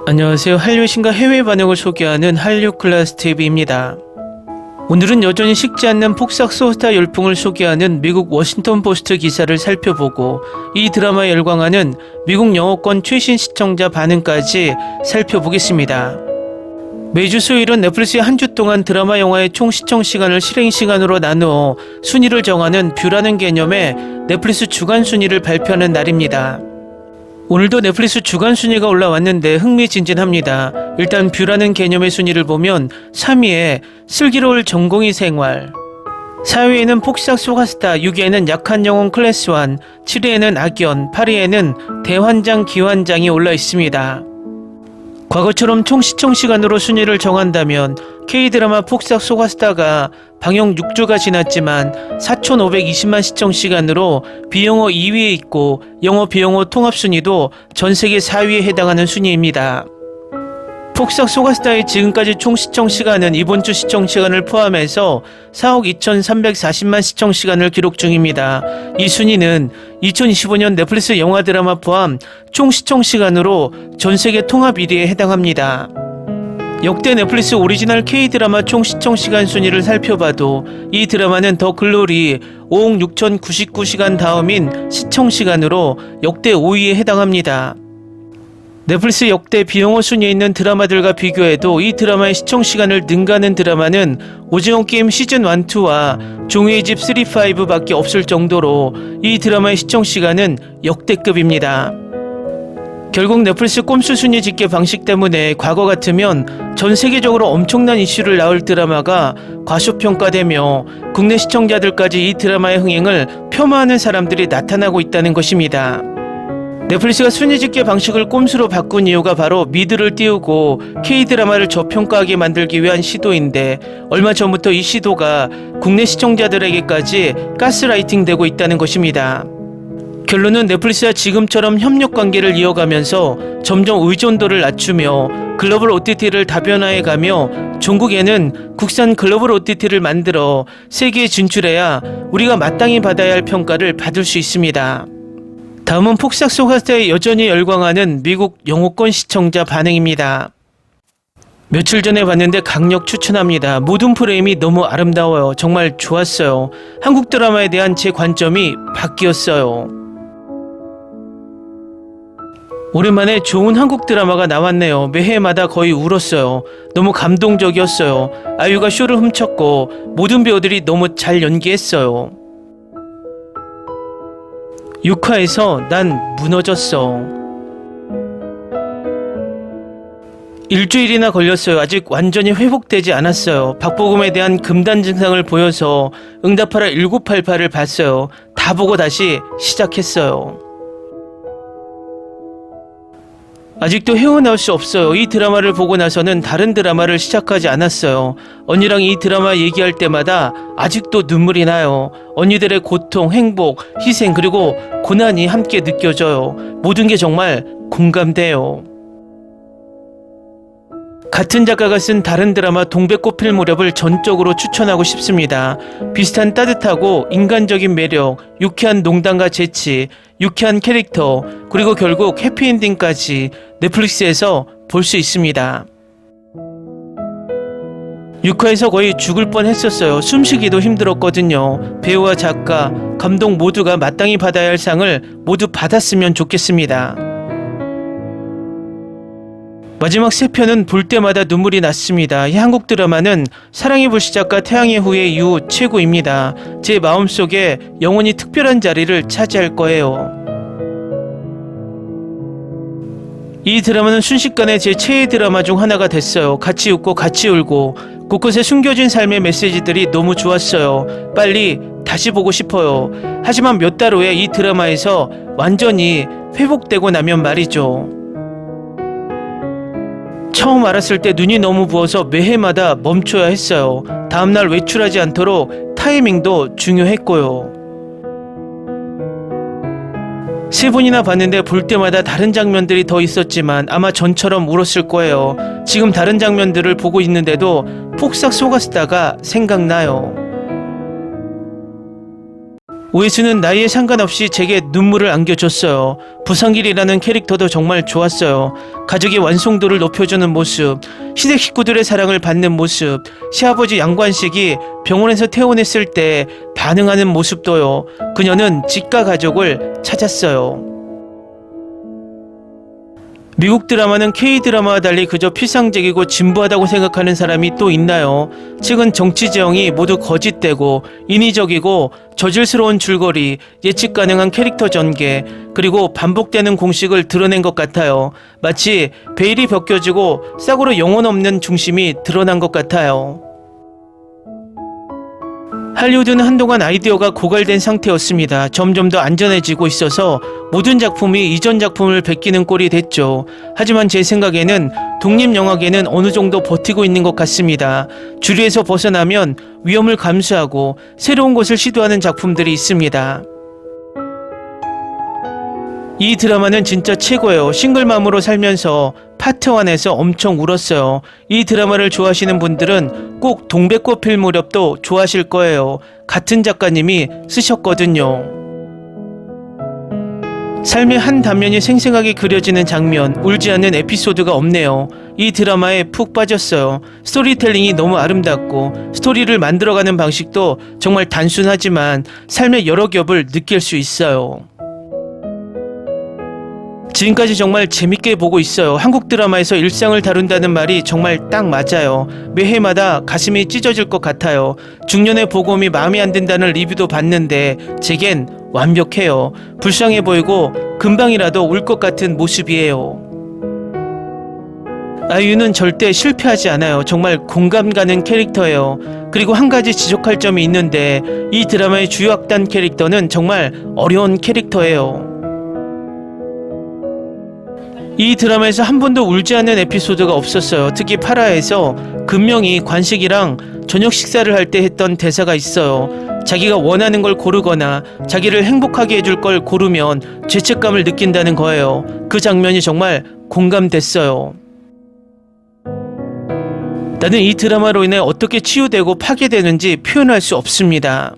안녕하세요. 한류 신과 해외 반응을 소개하는 한류 클래스 TV입니다. 오늘은 여전히 식지 않는 폭삭 소스타 열풍을 소개하는 미국 워싱턴 포스트 기사를 살펴보고 이 드라마에 열광하는 미국 영어권 최신 시청자 반응까지 살펴보겠습니다. 매주 수요일은 넷플릭스의 한 주 동안 드라마 영화의 총 시청 시간을 실행 시간으로 나누어 순위를 정하는 뷰라는 개념의 넷플릭스 주간 순위를 발표하는 날입니다. 오늘도 넷플릭스 주간 순위가 올라왔는데 흥미진진합니다. 일단 뷰라는 개념의 순위를 보면 3위에 슬기로울 전공의 생활, 4위에는 폭삭 소가스타, 6위에는 약한 영혼 클래스 1, 7위에는 악연, 8위에는 대환장 기환장이 올라 있습니다. 과거처럼 총 시청 시간으로 순위를 정한다면 K드라마 폭삭 소가스타가 방영 6주가 지났지만 4,520만 시청 시간으로 비영어 2위에 있고 영어 비영어 통합 순위도 전 세계 4위에 해당하는 순위입니다. 폭삭 소가스타의 지금까지 총 시청 시간은 이번 주 시청 시간을 포함해서 4억 2,340만 시청 시간을 기록 중입니다. 이 순위는 2025년 넷플릭스 영화 드라마 포함 총 시청 시간으로 전 세계 통합 1위에 해당합니다. 역대 넷플릭스 오리지널 K드라마 총 시청 시간 순위를 살펴봐도 이 드라마는 더 글로리 5억 6,099시간 다음인 시청 시간으로 역대 5위에 해당합니다. 넷플릭스 역대 비영어 순위에 있는 드라마들과 비교해도 이 드라마의 시청 시간을 능가하는 드라마는 오징어 게임 시즌 1, 2와 종이의 집 3, 5 밖에 없을 정도로 이 드라마의 시청 시간은 역대급입니다. 결국 넷플릭스 꼼수 순위 집계 방식 때문에 과거 같으면 전 세계적으로 엄청난 이슈를 낳을 드라마가 과소평가되며 국내 시청자들까지 이 드라마의 흥행을 폄하하는 사람들이 나타나고 있다는 것입니다. 넷플릭스가 순위 집계 방식을 꼼수로 바꾼 이유가 바로 미드를 띄우고 K드라마를 저평가하게 만들기 위한 시도인데 얼마 전부터 이 시도가 국내 시청자들에게까지 가스라이팅 되고 있다는 것입니다. 결론은 넷플릭스와 지금처럼 협력 관계를 이어가면서 점점 의존도를 낮추며 글로벌 OTT를 다변화해가며 종국에는 국산 글로벌 OTT를 만들어 세계에 진출해야 우리가 마땅히 받아야 할 평가를 받을 수 있습니다. 다음은 폭삭 소가스타에 여전히 열광하는 미국 영어권 시청자 반응입니다. 며칠 전에 봤는데 강력 추천합니다. 모든 프레임이 너무 아름다워요. 정말 좋았어요. 한국 드라마에 대한 제 관점이 바뀌었어요. 오랜만에 좋은 한국 드라마가 나왔네요. 매해마다 거의 울었어요. 너무 감동적이었어요. 아유가 쇼를 훔쳤고 모든 배우들이 너무 잘 연기했어요. 6화에서 난 무너졌어. 일주일이나 걸렸어요. 아직 완전히 회복되지 않았어요. 박보검에 대한 금단 증상을 보여서 응답하라 1988을 봤어요. 다 보고 다시 시작했어요. 아직도 헤어나올 수 없어요. 이 드라마를 보고 나서는 다른 드라마를 시작하지 않았어요. 언니랑 이 드라마 얘기할 때마다 아직도 눈물이 나요. 언니들의 고통, 행복, 희생 그리고 고난이 함께 느껴져요. 모든 게 정말 공감돼요. 같은 작가가 쓴 다른 드라마 동백꽃 필 무렵을 전적으로 추천하고 싶습니다. 비슷한 따뜻하고 인간적인 매력, 유쾌한 농담과 재치, 유쾌한 캐릭터, 그리고 결국 해피엔딩까지 넷플릭스에서 볼 수 있습니다. 6화에서 거의 죽을 뻔했었어요. 숨쉬기도 힘들었거든요. 배우와 작가, 감독 모두가 마땅히 받아야 할 상을 모두 받았으면 좋겠습니다. 마지막 3편은 볼 때마다 눈물이 났습니다. 이 한국 드라마는 사랑의 불시작과 태양의 후예 이후 최고입니다. 제 마음속에 영원히 특별한 자리를 차지할 거예요. 이 드라마는 순식간에 제 최애 드라마 중 하나가 됐어요. 같이 웃고 같이 울고 곳곳에 숨겨진 삶의 메시지들이 너무 좋았어요. 빨리 다시 보고 싶어요. 하지만 몇 달 후에 이 드라마에서 완전히 회복되고 나면 말이죠. 처음 알았을 때 눈이 너무 부어서 매해마다 멈춰야 했어요. 다음날 외출하지 않도록 타이밍도 중요했고요. 3번이나 봤는데 볼 때마다 다른 장면들이 더 있었지만 아마 전처럼 울었을 거예요. 지금 다른 장면들을 보고 있는데도 폭삭 소가스타가 생각나요. 오해수는 나이에 상관없이 제게 눈물을 안겨줬어요. 부상길이라는 캐릭터도 정말 좋았어요. 가족의 완성도를 높여주는 모습, 시댁 식구들의 사랑을 받는 모습, 시아버지 양관식이 병원에서 퇴원했을 때 반응하는 모습도요. 그녀는 집과 가족을 찾았어요. 미국 드라마는 K-드라마와 달리 그저 필상적이고 진부하다고 생각하는 사람이 또 있나요? 최근 정치 지형이 모두 거짓되고 인위적이고 저질스러운 줄거리, 예측 가능한 캐릭터 전개, 그리고 반복되는 공식을 드러낸 것 같아요. 마치 베일이 벗겨지고 싹으로 영혼 없는 중심이 드러난 것 같아요. 할리우드는 한동안 아이디어가 고갈된 상태였습니다. 점점 더 안전해지고 있어서 모든 작품이 이전 작품을 베끼는 꼴이 됐죠. 하지만 제 생각에는 독립영화계는 어느 정도 버티고 있는 것 같습니다. 주류에서 벗어나면 위험을 감수하고 새로운 것을 시도하는 작품들이 있습니다. 이 드라마는 진짜 최고예요. 싱글맘으로 살면서 파트 1에서 엄청 울었어요. 이 드라마를 좋아하시는 분들은 꼭 동백꽃 필 무렵도 좋아하실 거예요. 같은 작가님이 쓰셨거든요. 삶의 한 단면이 생생하게 그려지는 장면, 울지 않는 에피소드가 없네요. 이 드라마에 푹 빠졌어요. 스토리텔링이 너무 아름답고 스토리를 만들어가는 방식도 정말 단순하지만 삶의 여러 겹을 느낄 수 있어요. 지금까지 정말 재밌게 보고 있어요. 한국 드라마에서 일상을 다룬다는 말이 정말 딱 맞아요. 매해마다 가슴이 찢어질 것 같아요. 중년의 보검이 마음에 안 든다는 리뷰도 봤는데 제겐 완벽해요. 불쌍해 보이고 금방이라도 울 것 같은 모습이에요. 아이유는 절대 실패하지 않아요. 정말 공감 가는 캐릭터예요. 그리고 한 가지 지적할 점이 있는데 이 드라마의 주요 악단 캐릭터는 정말 어려운 캐릭터예요. 이 드라마에서 한 번도 울지 않는 에피소드가 없었어요. 특히 파라에서 금명이 관식이랑 저녁 식사를 할 때 했던 대사가 있어요. 자기가 원하는 걸 고르거나 자기를 행복하게 해줄 걸 고르면 죄책감을 느낀다는 거예요. 그 장면이 정말 공감됐어요. 나는 이 드라마로 인해 어떻게 치유되고 파괴되는지 표현할 수 없습니다.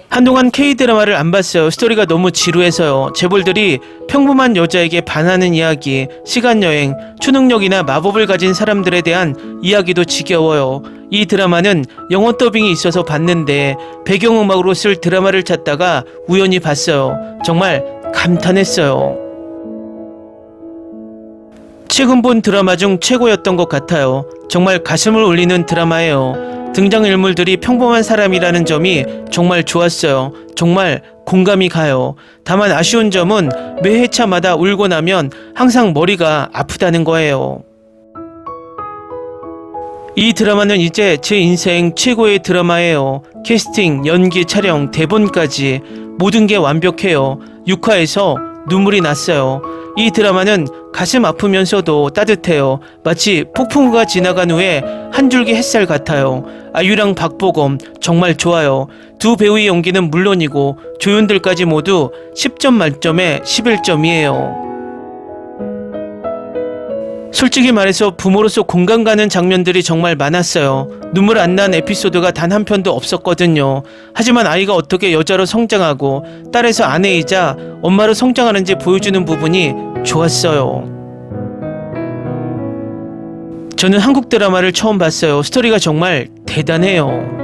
한동안 K-드라마를 안 봤어요. 스토리가 너무 지루해서요. 재벌들이 평범한 여자에게 반하는 이야기, 시간여행, 초능력이나 마법을 가진 사람들에 대한 이야기도 지겨워요. 이 드라마는 영어 더빙이 있어서 봤는데 배경음악으로 쓸 드라마를 찾다가 우연히 봤어요. 정말 감탄했어요. 최근 본 드라마 중 최고였던 것 같아요. 정말 가슴을 울리는 드라마예요. 등장인물들이 평범한 사람이라는 점이 정말 좋았어요. 정말 공감이 가요. 다만 아쉬운 점은 매 회차마다 울고 나면 항상 머리가 아프다는 거예요. 이 드라마는 이제 제 인생 최고의 드라마예요. 캐스팅, 연기, 촬영, 대본까지 모든 게 완벽해요. 6화에서 눈물이 났어요. 이 드라마는 가슴 아프면서도 따뜻해요. 마치 폭풍우가 지나간 후에 한 줄기 햇살 같아요. 아이유랑 박보검 정말 좋아요. 두 배우의 연기는 물론이고 조연들까지 모두 10점 만점에 11점이에요. 솔직히 말해서 부모로서 공감 가는 장면들이 정말 많았어요. 눈물 안 난 에피소드가 단 한 편도 없었거든요. 하지만 아이가 어떻게 여자로 성장하고 딸에서 아내이자 엄마로 성장하는지 보여주는 부분이 좋았어요. 저는 한국 드라마를 처음 봤어요. 스토리가 정말 대단해요.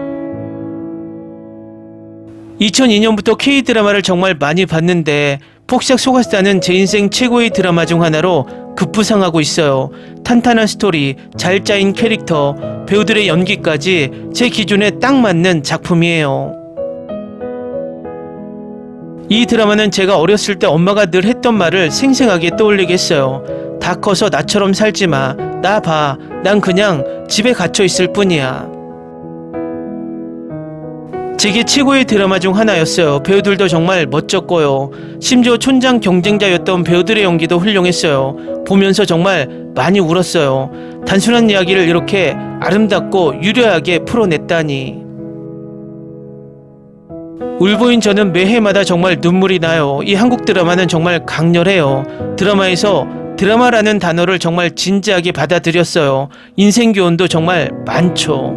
2002년부터 K-드라마를 정말 많이 봤는데 폭삭 속았다는 제 인생 최고의 드라마 중 하나로 급부상하고 있어요. 탄탄한 스토리, 잘 짜인 캐릭터, 배우들의 연기까지 제 기준에 딱 맞는 작품이에요. 이 드라마는 제가 어렸을 때 엄마가 늘 했던 말을 생생하게 떠올리게 했어요. 다 커서 나처럼 살지 마. 나 봐. 난 그냥 집에 갇혀 있을 뿐이야. 제게 최고의 드라마 중 하나였어요. 배우들도 정말 멋졌고요. 심지어 촌장 경쟁자였던 배우들의 연기도 훌륭했어요. 보면서 정말 많이 울었어요. 단순한 이야기를 이렇게 아름답고 유려하게 풀어냈다니. 울보인 저는 매해마다 정말 눈물이 나요. 이 한국 드라마는 정말 강렬해요. 드라마에서 드라마라는 단어를 정말 진지하게 받아들였어요. 인생 교훈도 정말 많죠.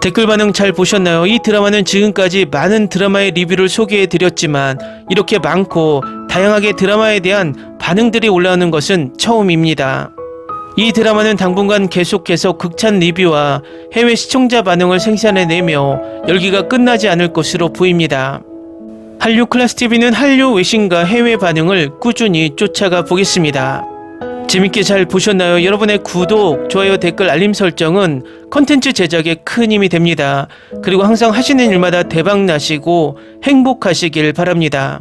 댓글 반응 잘 보셨나요? 이 드라마는 지금까지 많은 드라마의 리뷰를 소개해드렸지만 이렇게 많고 다양하게 드라마에 대한 반응들이 올라오는 것은 처음입니다. 이 드라마는 당분간 계속해서 극찬 리뷰와 해외 시청자 반응을 생산해내며 열기가 끝나지 않을 것으로 보입니다. 한류 클래스TV는 한류 외신과 해외 반응을 꾸준히 쫓아가 보겠습니다. 재밌게 잘 보셨나요? 여러분의 구독, 좋아요, 댓글, 알림 설정은 컨텐츠 제작에 큰 힘이 됩니다. 그리고 항상 하시는 일마다 대박 나시고 행복하시길 바랍니다.